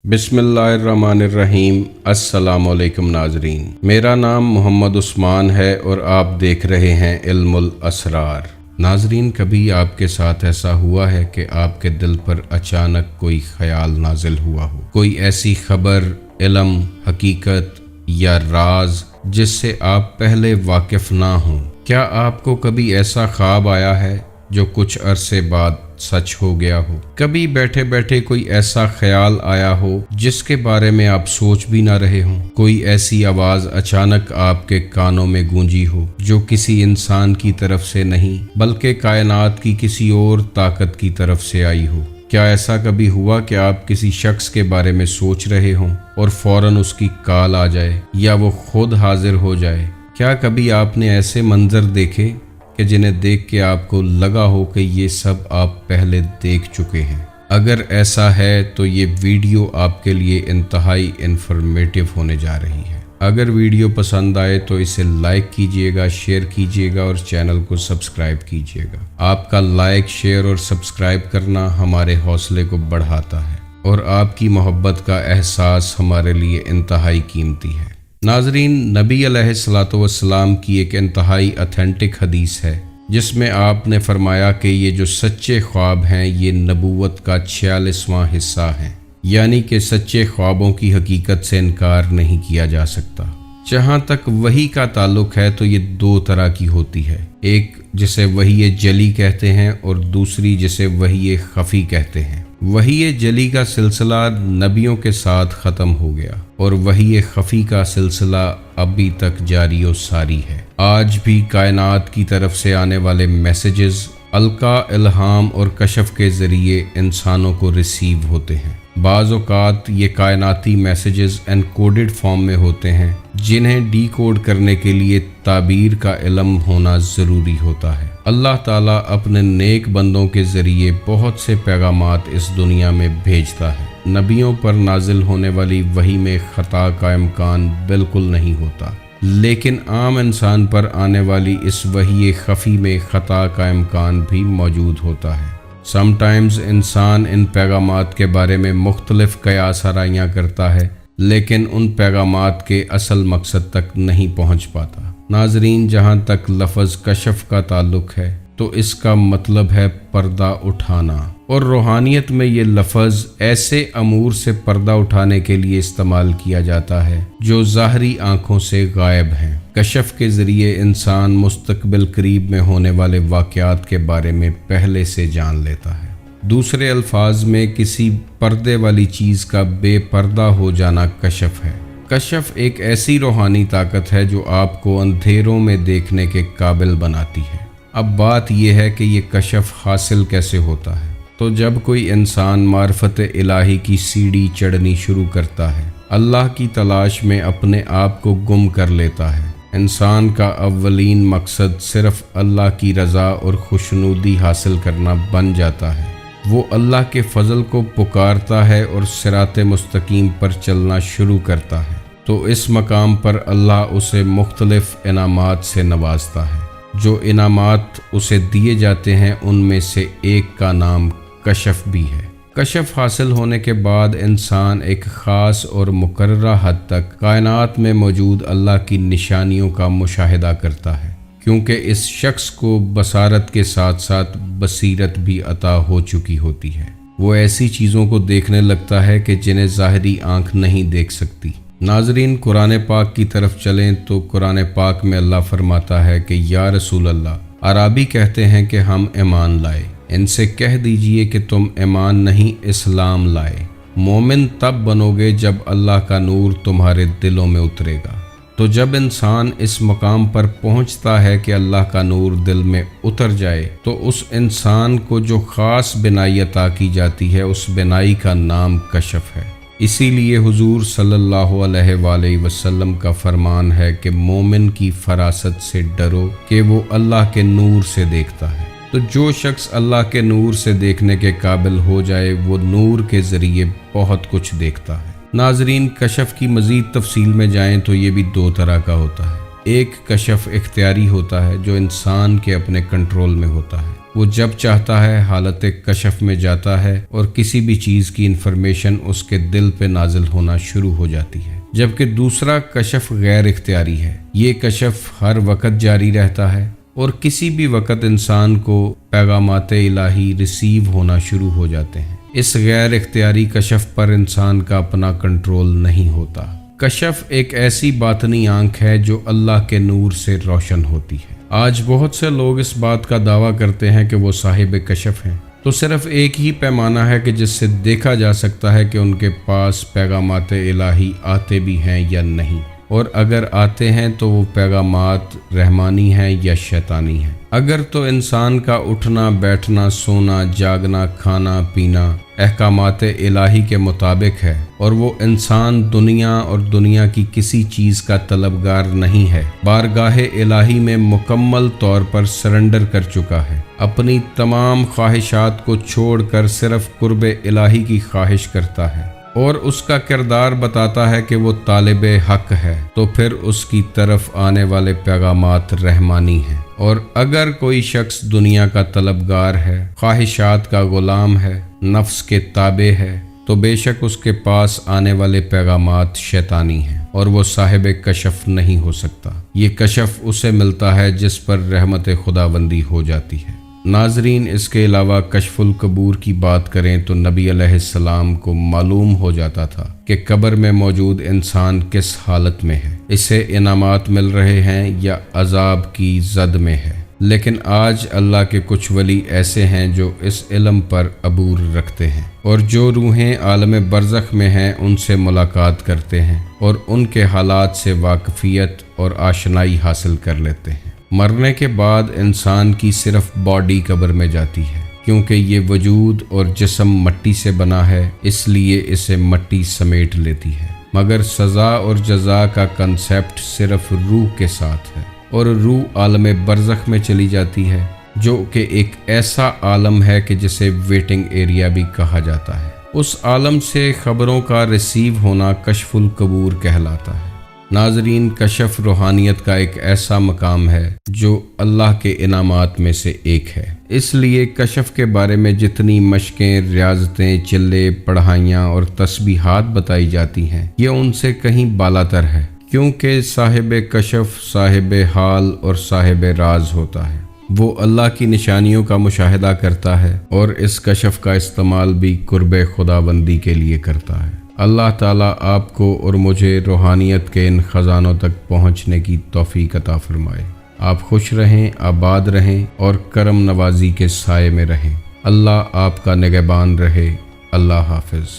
बिस्मिल्लाहिर्रहमानिर्रहीम। अस्सलाम वालेकुम नाजरीन, मेरा नाम मोहम्मद उस्मान है और आप देख रहे हैं इल्मुल असरार। नाजरीन, कभी आपके साथ ऐसा हुआ है कि आपके दिल पर अचानक कोई ख्याल नाजिल हुआ हो, कोई ऐसी खबर, इल्म, हकीकत या राज जिससे आप पहले वाकिफ ना हों? क्या आपको कभी ऐसा ख्वाब आया है जो कुछ अरसे बाद सच हो गया हो? कभी बैठे बैठे कोई ऐसा ख्याल आया हो जिसके बारे में आप सोच भी ना रहे हों? कोई ऐसी आवाज़ अचानक आपके कानों में गूंजी हो जो किसी इंसान की तरफ से नहीं बल्कि कायनात की किसी और ताकत की तरफ से आई हो? क्या ऐसा कभी हुआ कि आप किसी शख्स के बारे में सोच रहे हों और फौरन उसकी कॉल आ जाए या वो खुद हाजिर हो जाए? क्या कभी आपने ऐसे मंजर देखे कि जिन्हें देख के आपको लगा हो कि ये सब आप पहले देख चुके हैं? अगर ऐसा है तो ये वीडियो आपके लिए इंतहाई इन्फॉर्मेटिव होने जा रही है। अगर वीडियो पसंद आए तो इसे लाइक कीजिएगा, शेयर कीजिएगा और चैनल को सब्सक्राइब कीजिएगा। आपका लाइक, शेयर और सब्सक्राइब करना हमारे हौसले को बढ़ाता है और आपकी मोहब्बत का एहसास हमारे लिए इंतहाई कीमती है। नाजरीन, नबी अलैहिस्सलातु वस्सलाम की एक इंतहाई ऑथेंटिक हदीस है जिसमें आपने फरमाया कि ये जो सच्चे ख्वाब हैं ये नबूवत का 46वां हिस्सा है, यानी कि सच्चे ख्वाबों की हकीकत से इनकार नहीं किया जा सकता। जहाँ तक वही का ताल्लुक है तो ये दो तरह की होती है, एक जिसे वही जली कहते हैं और दूसरी जिसे वही खफ़ी कहते हैं। वही जली का सिलसिला नबियों के साथ ख़त्म हो गया और वही खफ़ी का सिलसिला अभी तक जारी और सारी है। आज भी कायनात की तरफ से आने वाले मैसेजेस अलका, इल्हाम और कशफ के ज़रिए इंसानों को रिसीव होते हैं। बाज़ औक़ात ये कायनाती मैसेजेस एनकोडेड फॉर्म में होते हैं जिन्हें डीकोड करने के लिए ताबीर का इल्म होना ज़रूरी होता है। अल्लाह ताला अपने नेक बंदों के ज़रिए बहुत से पैगामात इस दुनिया में भेजता है। नबियों पर नाजिल होने वाली वही में ख़ता का इम्कान बिल्कुल नहीं होता, लेकिन आम इंसान पर आने वाली इस वही खफ़ी में ख़ता का इम्कान भी मौजूद होता है। समटाइम्स इंसान इन पैगामात के बारे में मुख्तलिफ क़यास आराइयाँ करता है लेकिन उन पैगामात के असल मकसद तक नहीं पहुँच पाता। नाजरीन, जहाँ तक लफ्ज़ कशफ का ताल्लुक है तो इसका मतलब है पर्दा उठाना, और रूहानियत में ये लफ्ज़ ऐसे अमूर से पर्दा उठाने के लिए इस्तेमाल किया जाता है जो ज़ाहरी आँखों से गायब हैं। कशफ के ज़रिए इंसान मुस्तकबिल करीब में होने वाले वाक़यात के बारे में पहले से जान लेता है। दूसरे अल्फाज में किसी पर्दे वाली चीज़ का बेपर्दा हो जाना कशफ है। कशफ एक ऐसी रूहानी ताकत है जो आपको अंधेरों में देखने के काबिल बनाती है। अब बात यह है कि ये कशफ हासिल कैसे होता है। तो जब कोई इंसान मार्फत इलाही की सीढ़ी चढ़नी शुरू करता है, अल्लाह की तलाश में अपने आप को गुम कर लेता है, इंसान का अव्वलीन मकसद सिर्फ अल्लाह की रज़ा और खुशनुदी हासिल करना बन जाता है। वो अल्लाह के फ़ज़ल को पुकारता है और सिराते मुस्तकीम पर चलना शुरू करता है, तो इस मकाम पर अल्लाह उसे मुख्तलिफ इनामात से नवाजता है। जो इनामात उसे दिए जाते हैं उनमें से एक का नाम कशफ भी है। कशफ हासिल होने के बाद इंसान एक ख़ास और मुकर्ररा हद तक कायनात में मौजूद अल्लाह की निशानियों का मुशाहिदा करता है, क्योंकि इस शख्स को बसारत के साथ साथ बसीरत भी अता हो चुकी होती है। वो ऐसी चीज़ों को देखने लगता है कि जिन्हें ज़ाहिरी आँख नहीं देख सकती। नाजरीन, कुरान पाक की तरफ चलें तो कुरान पाक में अल्लाह फरमाता है कि या रसूल अल्लाह, अराबी कहते हैं कि हम ईमान लाए, इनसे कह दीजिए कि तुम ईमान नहीं इस्लाम लाए। मोमिन तब बनोगे जब अल्लाह का नूर तुम्हारे दिलों में उतरेगा। तो जब इंसान इस मकाम पर पहुंचता है कि अल्लाह का नूर दिल में उतर जाए तो उस इंसान को जो ख़ास बिनाई अता की जाती है उस बिनाई का नाम कशफ है। इसीलिए हुजूर सल्लल्लाहु अलैहि वसल्लम का फरमान है कि मोमिन की फरासत से डरो कि वो अल्लाह के नूर से देखता है। तो जो शख्स अल्लाह के नूर से देखने के काबिल हो जाए वो नूर के ज़रिए बहुत कुछ देखता है। नाजरीन, कशफ की मज़ीद तफसील में जाएं तो ये भी दो तरह का होता है। एक कशफ इख्तियारी होता है जो इंसान के अपने कंट्रोल में होता है, وہ جب چاہتا ہے حالت کشف میں جاتا ہے اور کسی بھی چیز کی انفارمیشن اس کے دل پہ نازل ہونا شروع ہو جاتی ہے، جبکہ دوسرا کشف غیر اختیاری ہے۔ یہ کشف ہر وقت جاری رہتا ہے اور کسی بھی وقت انسان کو پیغامات الہی ریسیو ہونا شروع ہو جاتے ہیں۔ اس غیر اختیاری کشف پر انسان کا اپنا کنٹرول نہیں ہوتا۔ کشف ایک ایسی باطنی آنکھ ہے جو اللہ کے نور سے روشن ہوتی ہے۔ آج بہت سے لوگ اس بات کا دعویٰ کرتے ہیں کہ وہ صاحب کشف ہیں، تو صرف ایک ہی پیمانہ ہے کہ جس سے دیکھا جا سکتا ہے کہ ان کے پاس پیغامات الہی آتے بھی ہیں یا نہیں، اور اگر آتے ہیں تو وہ پیغامات رحمانی ہیں یا شیطانی ہیں۔ اگر تو انسان کا اٹھنا بیٹھنا سونا جاگنا کھانا پینا احکامات الہی کے مطابق ہے اور وہ انسان دنیا اور دنیا کی کسی چیز کا طلبگار نہیں ہے، بارگاہ الہی میں مکمل طور پر سرنڈر کر چکا ہے، اپنی تمام خواہشات کو چھوڑ کر صرف قرب الہی کی خواہش کرتا ہے اور اس کا کردار بتاتا ہے کہ وہ طالب حق ہے، تو پھر اس کی طرف آنے والے پیغامات رحمانی ہیں۔ اور اگر کوئی شخص دنیا کا طلبگار ہے، خواہشات کا غلام ہے، نفس کے تابع ہے، تو بے شک اس کے پاس آنے والے پیغامات شیطانی ہیں اور وہ صاحب کشف نہیں ہو سکتا۔ یہ کشف اسے ملتا ہے جس پر رحمت خداوندی ہو جاتی ہے۔ ناظرین، اس کے علاوہ کشف القبور کی بات کریں تو نبی علیہ السلام کو معلوم ہو جاتا تھا کہ قبر میں موجود انسان کس حالت میں ہے، اسے انعامات مل رہے ہیں یا عذاب کی زد میں ہے۔ لیکن آج اللہ کے کچھ ولی ایسے ہیں جو اس علم پر عبور رکھتے ہیں اور جو روحیں عالم برزخ میں ہیں ان سے ملاقات کرتے ہیں اور ان کے حالات سے واقفیت اور آشنائی حاصل کر لیتے ہیں۔ مرنے کے بعد انسان کی صرف باڈی قبر میں جاتی ہے، کیونکہ یہ وجود اور جسم مٹی سے بنا ہے، اس لیے اسے مٹی سمیٹ لیتی ہے، مگر سزا اور جزا کا کنسیپٹ صرف روح کے ساتھ ہے، اور روح عالم برزخ میں چلی جاتی ہے، جو کہ ایک ایسا عالم ہے کہ جسے ویٹنگ ایریا بھی کہا جاتا ہے۔ اس عالم سے خبروں کا ریسیو ہونا کشف القبور کہلاتا ہے۔ ناظرین، کشف روحانیت کا ایک ایسا مقام ہے جو اللہ کے انعامات میں سے ایک ہے، اس لیے کشف کے بارے میں جتنی مشقیں، ریاضتیں، چلے، پڑھائیاں اور تسبیحات بتائی جاتی ہیں، یہ ان سے کہیں بالاتر ہے، کیونکہ صاحب کشف صاحب حال اور صاحب راز ہوتا ہے۔ وہ اللہ کی نشانیوں کا مشاہدہ کرتا ہے اور اس کشف کا استعمال بھی قرب خداوندی کے لیے کرتا ہے۔ اللہ تعالیٰ آپ کو اور مجھے روحانیت کے ان خزانوں تک پہنچنے کی توفیق عطا فرمائے۔ آپ خوش رہیں، آباد رہیں اور کرم نوازی کے سائے میں رہیں۔ اللہ آپ کا نگہبان رہے۔ اللہ حافظ۔